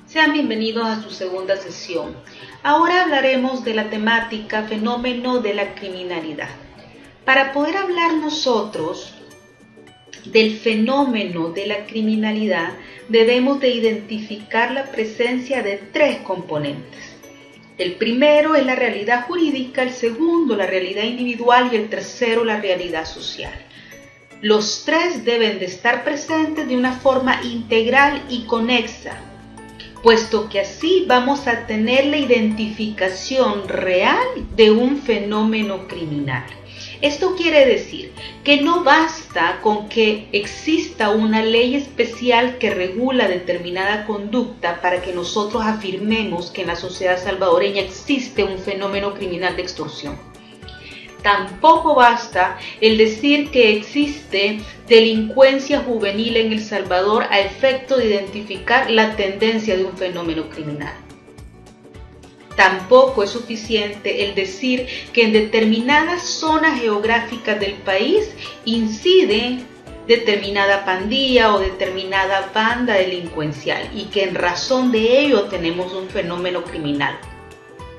Sean bienvenidos a su segunda sesión. Ahora hablaremos de la temática fenómeno de la criminalidad. Para poder hablar nosotros del fenómeno de la criminalidad, debemos de identificar la presencia de tres componentes. El primero es la realidad jurídica, el segundo la realidad individual y el tercero la realidad social. Los tres deben de estar presentes de una forma integral y conexa, puesto que así vamos a tener la identificación real de un fenómeno criminal. Esto quiere decir que no basta con que exista una ley especial que regula determinada conducta para que nosotros afirmemos que en la sociedad salvadoreña existe un fenómeno criminal de extorsión. Tampoco basta el decir que existe delincuencia juvenil en El Salvador a efecto de identificar la tendencia de un fenómeno criminal. Tampoco es suficiente el decir que en determinadas zonas geográficas del país incide determinada pandilla o determinada banda delincuencial y que en razón de ello tenemos un fenómeno criminal.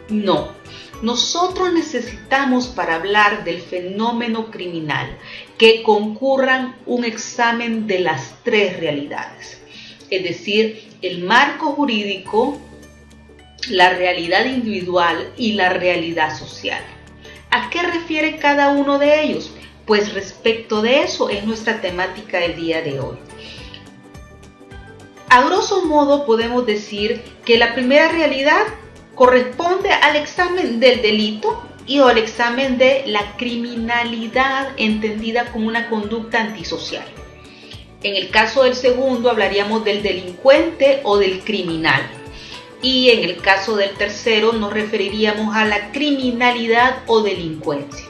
No. Nosotros necesitamos, para hablar del fenómeno criminal, que concurran un examen de las tres realidades, es decir, el marco jurídico, la realidad individual y la realidad social. ¿A qué refiere cada uno de ellos? Pues respecto de eso es nuestra temática del día de hoy. A grosso modo podemos decir que la primera realidad corresponde al examen del delito y o al examen de la criminalidad entendida como una conducta antisocial. En el caso del segundo hablaríamos del delincuente o del criminal. Y en el caso del tercero nos referiríamos a la criminalidad o delincuencia.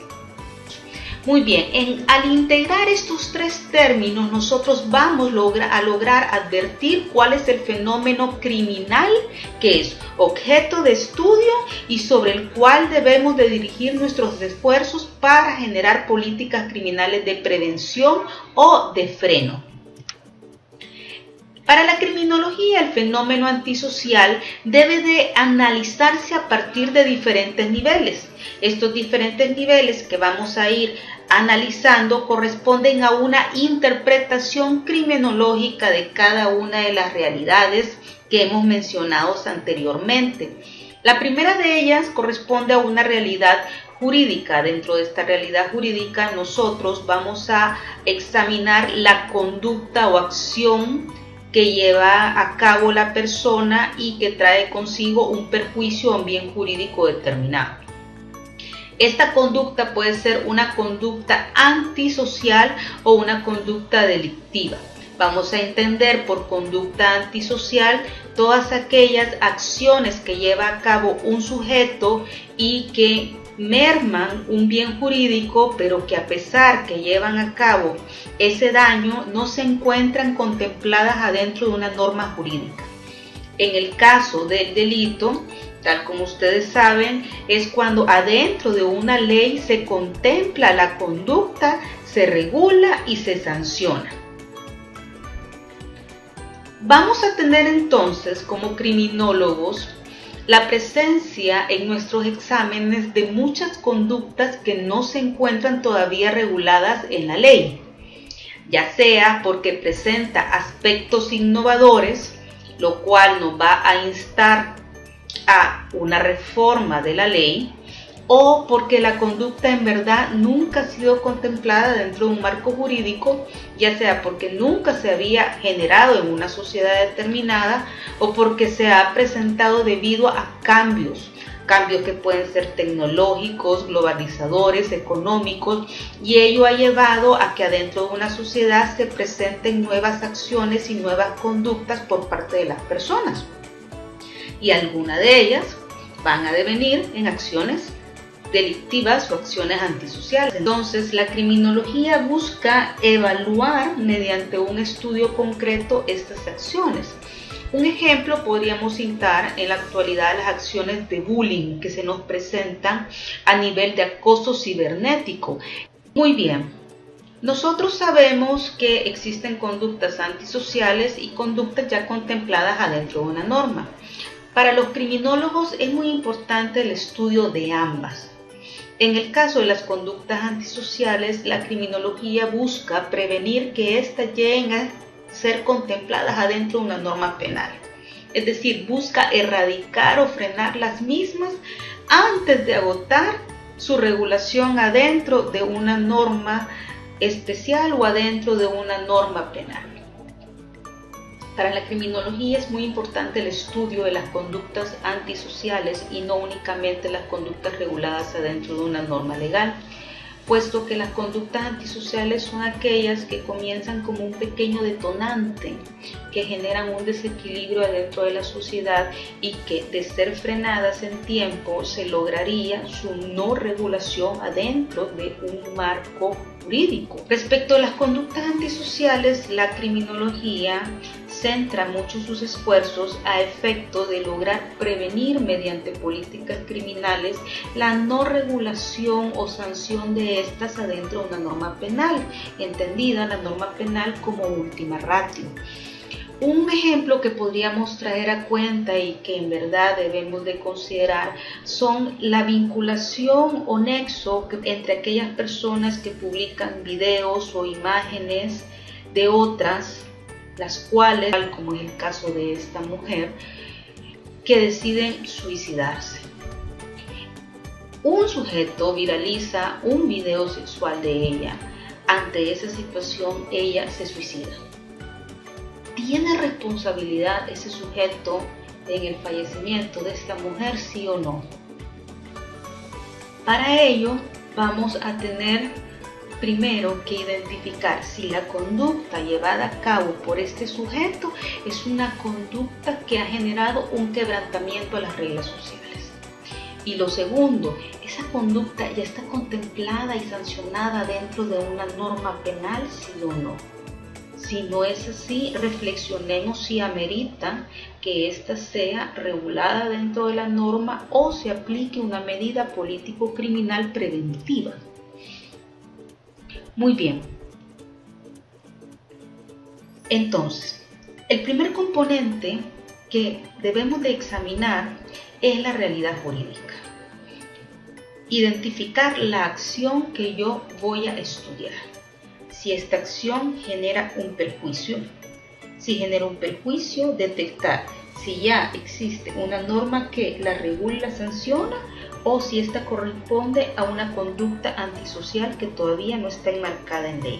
Muy bien, al integrar estos tres términos nosotros vamos a lograr advertir cuál es el fenómeno criminal que es objeto de estudio y sobre el cual debemos de dirigir nuestros esfuerzos para generar políticas criminales de prevención o de freno. Para la criminología, el fenómeno antisocial debe de analizarse a partir de diferentes niveles. Estos diferentes niveles que vamos a ir analizando corresponden a una interpretación criminológica de cada una de las realidades que hemos mencionado anteriormente. La primera de ellas corresponde a una realidad jurídica. Dentro de esta realidad jurídica nosotros vamos a examinar la conducta o acción que lleva a cabo la persona y que trae consigo un perjuicio a un bien jurídico determinado. Esta conducta puede ser una conducta antisocial o una conducta delictiva. Vamos a entender por conducta antisocial todas aquellas acciones que lleva a cabo un sujeto y que merman un bien jurídico, pero que a pesar que llevan a cabo ese daño, no se encuentran contempladas adentro de una norma jurídica. En el caso del delito, tal como ustedes saben, es cuando adentro de una ley se contempla la conducta, se regula y se sanciona. Vamos a tener entonces como criminólogos la presencia en nuestros exámenes de muchas conductas que no se encuentran todavía reguladas en la ley, ya sea porque presenta aspectos innovadores, lo cual nos va a instar a una reforma de la ley, o porque la conducta en verdad nunca ha sido contemplada dentro de un marco jurídico, ya sea porque nunca se había generado en una sociedad determinada o porque se ha presentado debido a cambios que pueden ser tecnológicos, globalizadores, económicos, y ello ha llevado a que adentro de una sociedad se presenten nuevas acciones y nuevas conductas por parte de las personas. Y algunas de ellas van a devenir en acciones delictivas o acciones antisociales. Entonces, la criminología busca evaluar mediante un estudio concreto estas acciones. Un ejemplo podríamos citar en la actualidad las acciones de bullying que se nos presentan a nivel de acoso cibernético. Muy bien, nosotros sabemos que existen conductas antisociales y conductas ya contempladas adentro de una norma. Para los criminólogos es muy importante el estudio de ambas. En el caso de las conductas antisociales, la criminología busca prevenir que éstas lleguen a ser contempladas adentro de una norma penal. Es decir, busca erradicar o frenar las mismas antes de agotar su regulación adentro de una norma especial o adentro de una norma penal. Para la criminología es muy importante el estudio de las conductas antisociales y no únicamente las conductas reguladas adentro de una norma legal, puesto que las conductas antisociales son aquellas que comienzan como un pequeño detonante que generan un desequilibrio adentro de la sociedad y que, de ser frenadas en tiempo, se lograría su no regulación adentro de un marco jurídico. Respecto a las conductas antisociales, la criminología centra mucho sus esfuerzos a efecto de lograr prevenir mediante políticas criminales la no regulación o sanción de estas adentro de una norma penal, entendida la norma penal como última ratio. Un ejemplo que podríamos traer a cuenta y que en verdad debemos de considerar son la vinculación o nexo entre aquellas personas que publican videos o imágenes de otras, las cuales, como en el caso de esta mujer, que deciden suicidarse. Un sujeto viraliza un video sexual de ella. Ante esa situación, ella se suicida. ¿Tiene responsabilidad ese sujeto en el fallecimiento de esta mujer, sí o no? Para ello, vamos a tener primero que identificar si la conducta llevada a cabo por este sujeto es una conducta que ha generado un quebrantamiento a las reglas sociales. Y lo segundo, esa conducta ya está contemplada y sancionada dentro de una norma penal, sí o no. Si no es así, reflexionemos si amerita que ésta sea regulada dentro de la norma o se aplique una medida político-criminal preventiva. Muy bien. Entonces, el primer componente que debemos de examinar es la realidad jurídica. Identificar la acción que yo voy a estudiar. Si esta acción genera un perjuicio. Si genera un perjuicio, detectar si ya existe una norma que la regula y la sanciona o si esta corresponde a una conducta antisocial que todavía no está enmarcada en ley.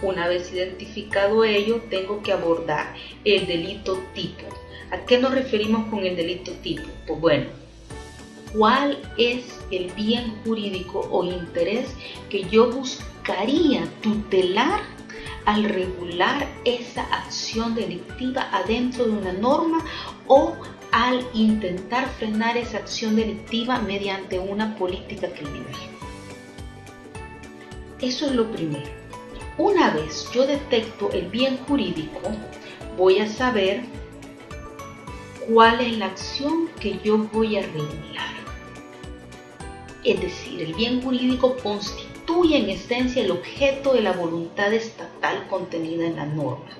Una vez identificado ello, tengo que abordar el delito tipo. ¿A qué nos referimos con el delito tipo? Pues bueno, ¿cuál es el bien jurídico o interés que yo buscaría tutelar al regular esa acción delictiva adentro de una norma o al intentar frenar esa acción delictiva mediante una política criminal? Eso es lo primero. Una vez yo detecto el bien jurídico, voy a saber cuál es la acción que yo voy a regular. Es decir, el bien jurídico constituye en esencia el objeto de la voluntad estatal contenida en la norma.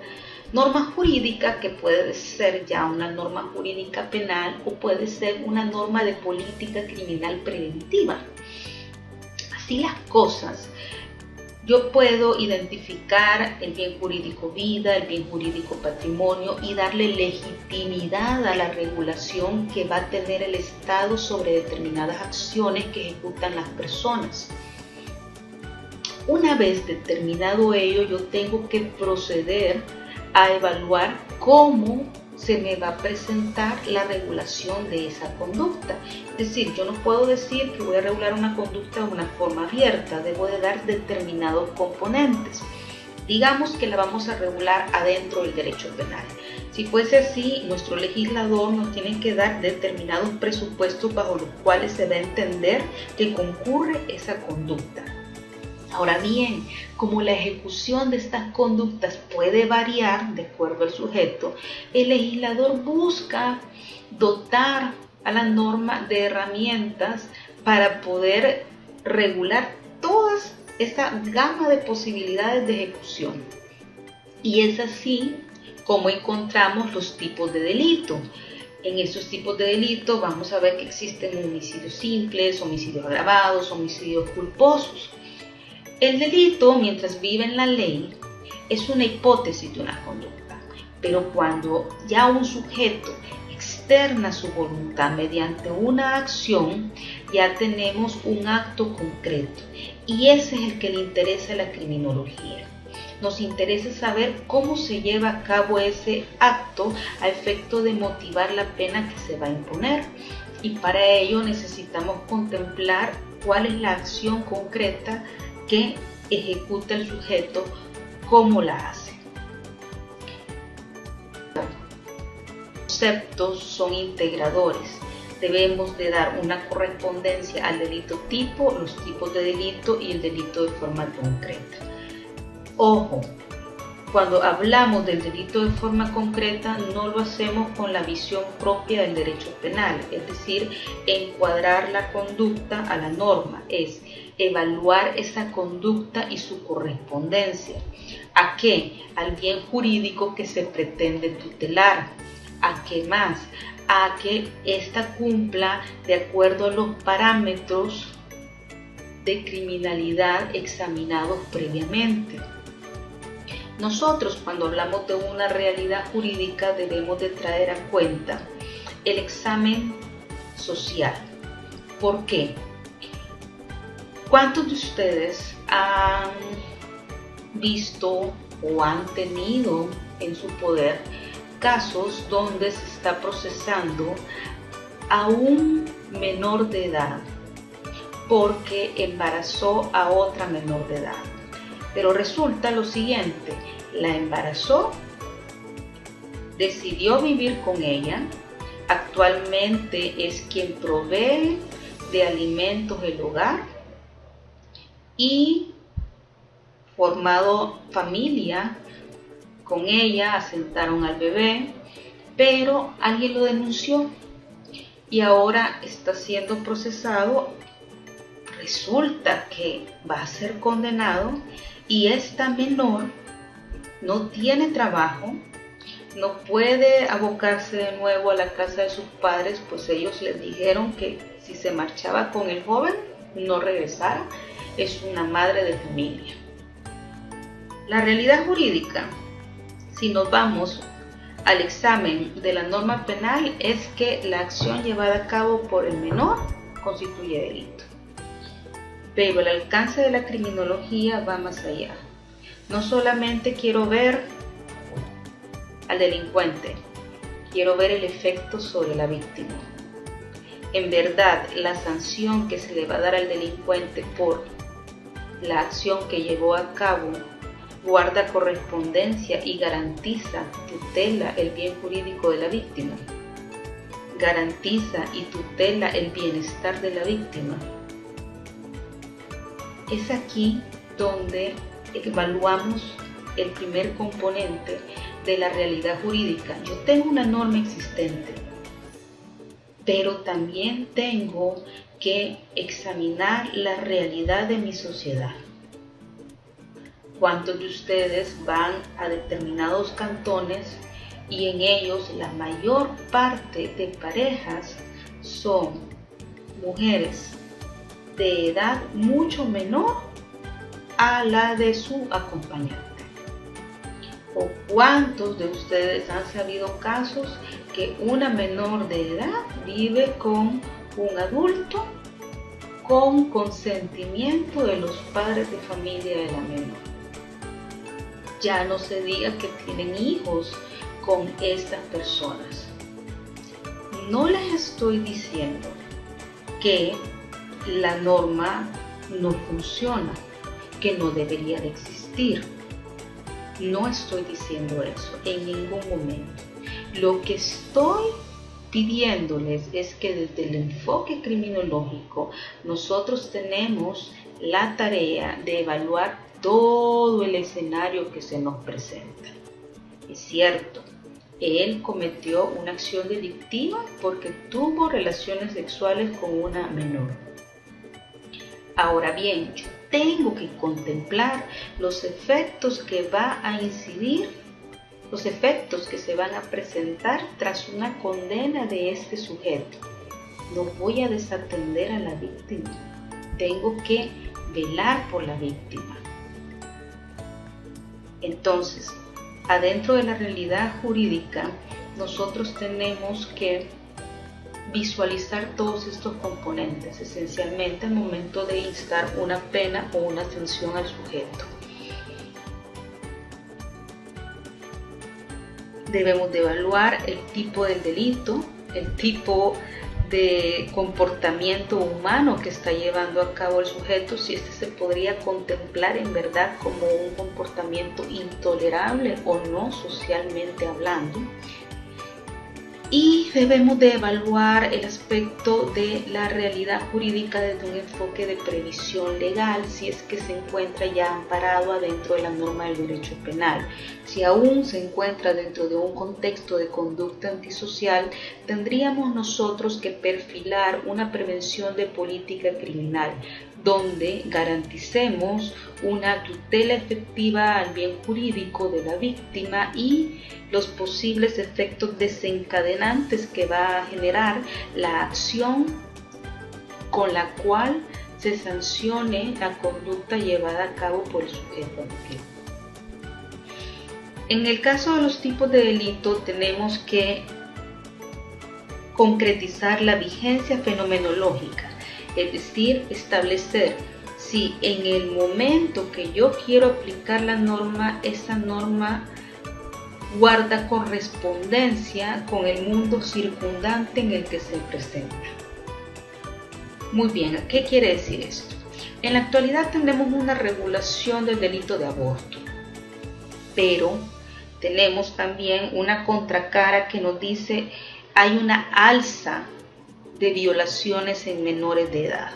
Norma jurídica que puede ser ya una norma jurídica penal o puede ser una norma de política criminal preventiva. Así las cosas, yo puedo identificar el bien jurídico vida, el bien jurídico patrimonio y darle legitimidad a la regulación que va a tener el Estado sobre determinadas acciones que ejecutan las personas. Una vez determinado ello, yo tengo que proceder a evaluar cómo se me va a presentar la regulación de esa conducta. Es decir, yo no puedo decir que voy a regular una conducta de una forma abierta, debo de dar determinados componentes. Digamos que la vamos a regular adentro del derecho penal. Si fuese así, nuestro legislador nos tiene que dar determinados presupuestos bajo los cuales se va a entender que concurre esa conducta. Ahora bien, como la ejecución de estas conductas puede variar de acuerdo al sujeto, el legislador busca dotar a la norma de herramientas para poder regular toda esa gama de posibilidades de ejecución. Y es así como encontramos los tipos de delito. En estos tipos de delito vamos a ver que existen homicidios simples, homicidios agravados, homicidios culposos. El delito, mientras vive en la ley, es una hipótesis de una conducta, pero cuando ya un sujeto externa su voluntad mediante una acción, ya tenemos un acto concreto, y ese es el que le interesa a la criminología. Nos interesa saber cómo se lleva a cabo ese acto a efecto de motivar la pena que se va a imponer, y para ello necesitamos contemplar cuál es la acción concreta que ejecuta el sujeto, cómo la hace. Los conceptos son integradores. Debemos de dar una correspondencia al delito tipo, los tipos de delito y el delito de forma concreta. Ojo, cuando hablamos del delito de forma concreta no lo hacemos con la visión propia del derecho penal, es decir, encuadrar la conducta a la norma, es evaluar esa conducta y su correspondencia. ¿A qué? Al bien jurídico que se pretende tutelar. ¿A qué más? A que ésta cumpla de acuerdo a los parámetros de criminalidad examinados previamente. Nosotros, cuando hablamos de una realidad jurídica, debemos de traer a cuenta el examen social. ¿Por qué? ¿Cuántos de ustedes han visto o han tenido en su poder casos donde se está procesando a un menor de edad porque embarazó a otra menor de edad? Pero resulta lo siguiente, la embarazó, decidió vivir con ella, actualmente es quien provee de alimentos el hogar y formado familia con ella, asentaron al bebé, pero alguien lo denunció y ahora está siendo procesado. Resulta que va a ser condenado y esta menor no tiene trabajo, no puede abocarse de nuevo a la casa de sus padres, pues ellos les dijeron que si se marchaba con el joven no regresara. Es una madre de familia. La realidad jurídica, si nos vamos al examen de la norma penal, es que la acción llevada a cabo por el menor constituye delito. Pero el alcance de la criminología va más allá. No solamente quiero ver al delincuente, quiero ver el efecto sobre la víctima. En verdad, la sanción que se le va a dar al delincuente por la acción que llevó a cabo guarda correspondencia y garantiza, tutela el bien jurídico de la víctima. Garantiza y tutela el bienestar de la víctima. Es aquí donde evaluamos el primer componente de la realidad jurídica. Yo tengo una norma existente, pero también tengo que examinar la realidad de mi sociedad. ¿Cuántos de ustedes van a determinados cantones y en ellos la mayor parte de parejas son mujeres de edad mucho menor a la de su acompañante? ¿O cuántos de ustedes han sabido casos que una menor de edad vive con un adulto con consentimiento de los padres de familia de la menor? Ya no se diga que tienen hijos con estas personas. No les estoy diciendo que la norma no funciona, que no debería de existir. No estoy diciendo eso en ningún momento. Lo que estoy pidiéndoles es que desde el enfoque criminológico nosotros tenemos la tarea de evaluar todo el escenario que se nos presenta. Es cierto, él cometió una acción delictiva porque tuvo relaciones sexuales con una menor. Ahora bien, yo tengo que contemplar los efectos que va a incidir, los efectos que se van a presentar tras una condena de este sujeto. No voy a desatender a la víctima, tengo que velar por la víctima. Entonces, adentro de la realidad jurídica, nosotros tenemos que visualizar todos estos componentes, esencialmente al momento de instar una pena o una sanción al sujeto. Debemos de evaluar el tipo del delito, el tipo de comportamiento humano que está llevando a cabo el sujeto, si este se podría contemplar en verdad como un comportamiento intolerable o no socialmente hablando. Y debemos de evaluar el aspecto de la realidad jurídica desde un enfoque de previsión legal, si es que se encuentra ya amparado adentro de la norma del derecho penal. Si aún se encuentra dentro de un contexto de conducta antisocial, tendríamos nosotros que perfilar una prevención de política criminal, donde garanticemos una tutela efectiva al bien jurídico de la víctima y los posibles efectos desencadenantes que va a generar la acción con la cual se sancione la conducta llevada a cabo por el sujeto activo. En el caso de los tipos de delito tenemos que concretizar la vigencia fenomenológica, es decir, establecer si en el momento que yo quiero aplicar la norma, esa norma guarda correspondencia con el mundo circundante en el que se presenta. Muy bien, ¿qué quiere decir esto? En la actualidad tenemos una regulación del delito de aborto, pero tenemos también una contracara que nos dice hay una alza de violaciones en menores de edad.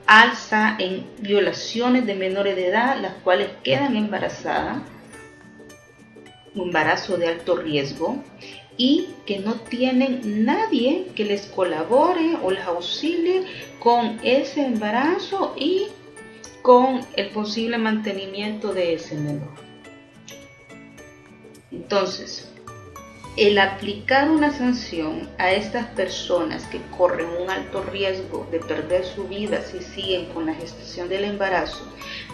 Alza en violaciones de menores de edad, las cuales quedan embarazadas, un embarazo de alto riesgo, y que no tienen nadie que les colabore o les auxilie con ese embarazo y con el posible mantenimiento de ese menor. Entonces, el aplicar una sanción a estas personas que corren un alto riesgo de perder su vida si siguen con la gestación del embarazo,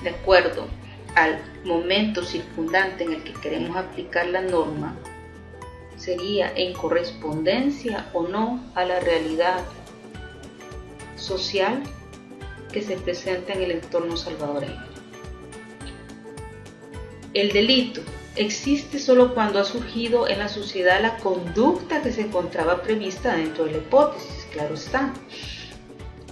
de acuerdo al momento circundante en el que queremos aplicar la norma, sería en correspondencia o no a la realidad social que se presenta en el entorno salvadoreño. El delito existe solo cuando ha surgido en la sociedad la conducta que se encontraba prevista dentro de la hipótesis, claro está.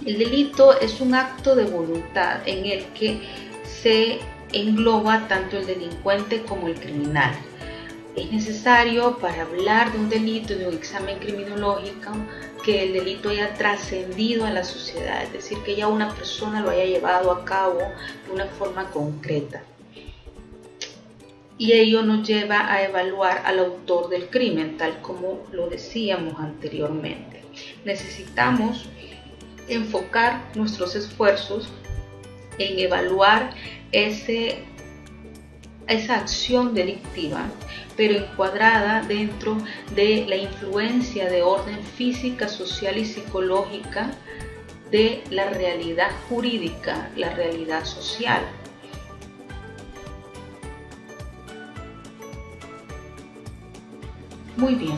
El delito es un acto de voluntad en el que se engloba tanto el delincuente como el criminal. Es necesario para hablar de un delito y de un examen criminológico que el delito haya trascendido a la sociedad, es decir, que ya una persona lo haya llevado a cabo de una forma concreta. Y ello nos lleva a evaluar al autor del crimen, tal como lo decíamos anteriormente. Necesitamos enfocar nuestros esfuerzos en evaluar esa acción delictiva, pero encuadrada dentro de la influencia de orden física, social y psicológica de la realidad jurídica, la realidad social. Muy bien.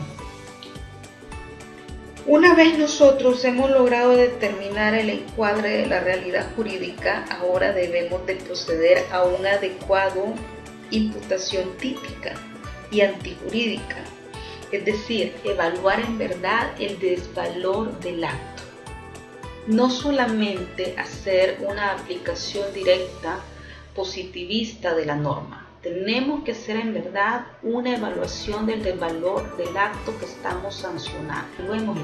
Una vez nosotros hemos logrado determinar el encuadre de la realidad jurídica, ahora debemos de proceder a una adecuada imputación típica y antijurídica, es decir, evaluar en verdad el desvalor del acto. No solamente hacer una aplicación directa positivista de la norma. tenemos que hacer en verdad una evaluación del valor del acto que estamos sancionando. Luego, mi